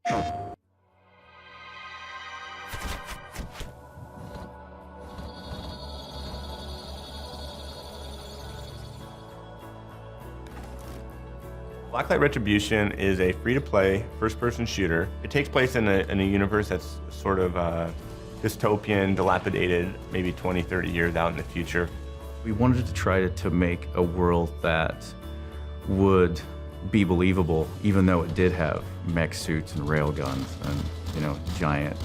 Blacklight Retribution is a free-to-play, first-person shooter. It takes place in a universe that's sort of dystopian, dilapidated, maybe 20, 30 years out in the future. We wanted to try to make a world that would be believable, even though it did have mech suits and railguns and, you know, giant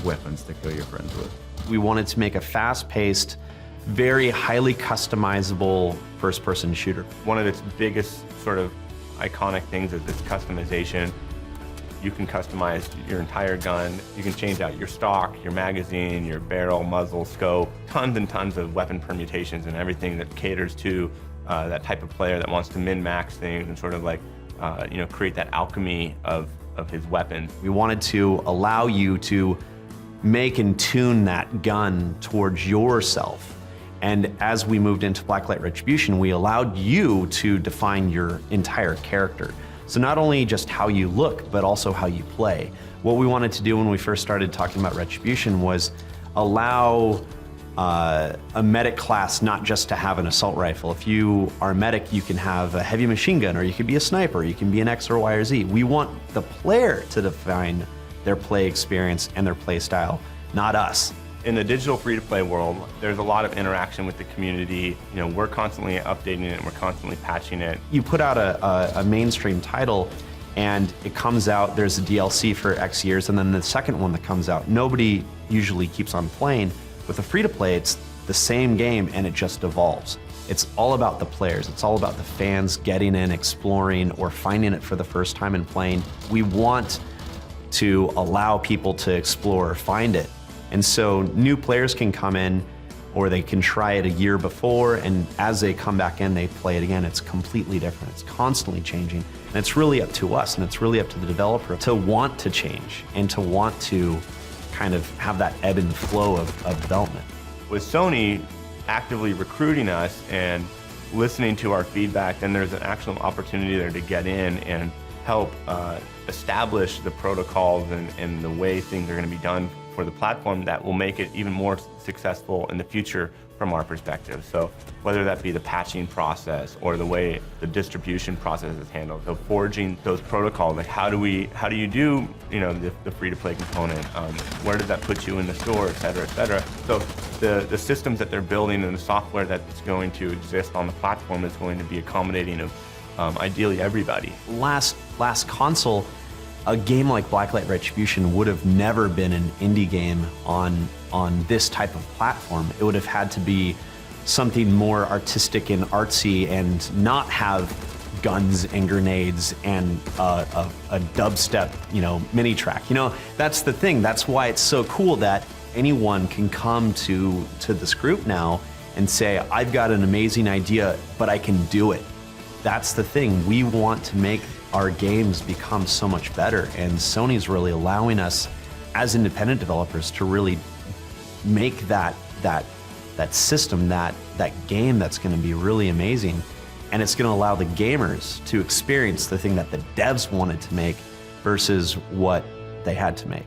weapons to kill your friends with. We wanted to make a fast-paced, very highly customizable first-person shooter. One of its biggest sort of iconic things is its customization. You can customize your entire gun. You can change out your stock, your magazine, your barrel, muzzle, scope, tons and tons of weapon permutations and everything that caters to that type of player that wants to min-max things and sort of like, you know, create that alchemy of his weapons. We wanted to allow you to make and tune that gun towards yourself. And as we moved into Blacklight Retribution, we allowed you to define your entire character. So not only just how you look, but also how you play. What we wanted to do when we first started talking about Retribution was allow a medic class not just to have an assault rifle. If you are a medic, you can have a heavy machine gun, or you could be a sniper, you can be an X or Y or Z. We want the player to define their play experience and their play style, not us. In the digital free-to-play world, there's a lot of interaction with the community. You know, we're constantly updating it and we're constantly patching it. You put out a mainstream title and it comes out, there's a DLC for X years, and then the second one that comes out, nobody usually keeps on playing. With a free-to-play, it's the same game and it just evolves. It's all about the players. It's all about the fans getting in, exploring, or finding it for the first time and playing. We want to allow people to explore, find it. And so new players can come in, or they can try it a year before, and as they come back in, they play it again. It's completely different. It's constantly changing. And it's really up to us, and it's really up to the developer to want to change and to want to kind of have that ebb and flow of development. With Sony actively recruiting us and listening to our feedback, then there's an actual opportunity there to get in and help establish the protocols and the way things are going to be done for the platform that will make it even more successful in the future from our perspective. So whether that be the patching process or the way the distribution process is handled, so forging those protocols, like how do you do, you know, the free-to-play component, where does that put you in the store, et cetera, et cetera. So the systems that they're building and the software that's going to exist on the platform is going to be accommodating of ideally everybody. Last console, a game like Blacklight Retribution would have never been an indie game on this type of platform. It would have had to be something more artistic and artsy and not have guns and grenades and a dubstep, you know, mini track. You know, that's the thing. That's why it's so cool that anyone can come to this group now and say, I've got an amazing idea, but I can do it. That's the thing. We want to make our games become so much better, and Sony's really allowing us as independent developers to really make that system, that game that's going to be really amazing, and it's going to allow the gamers to experience the thing that the devs wanted to make versus what they had to make.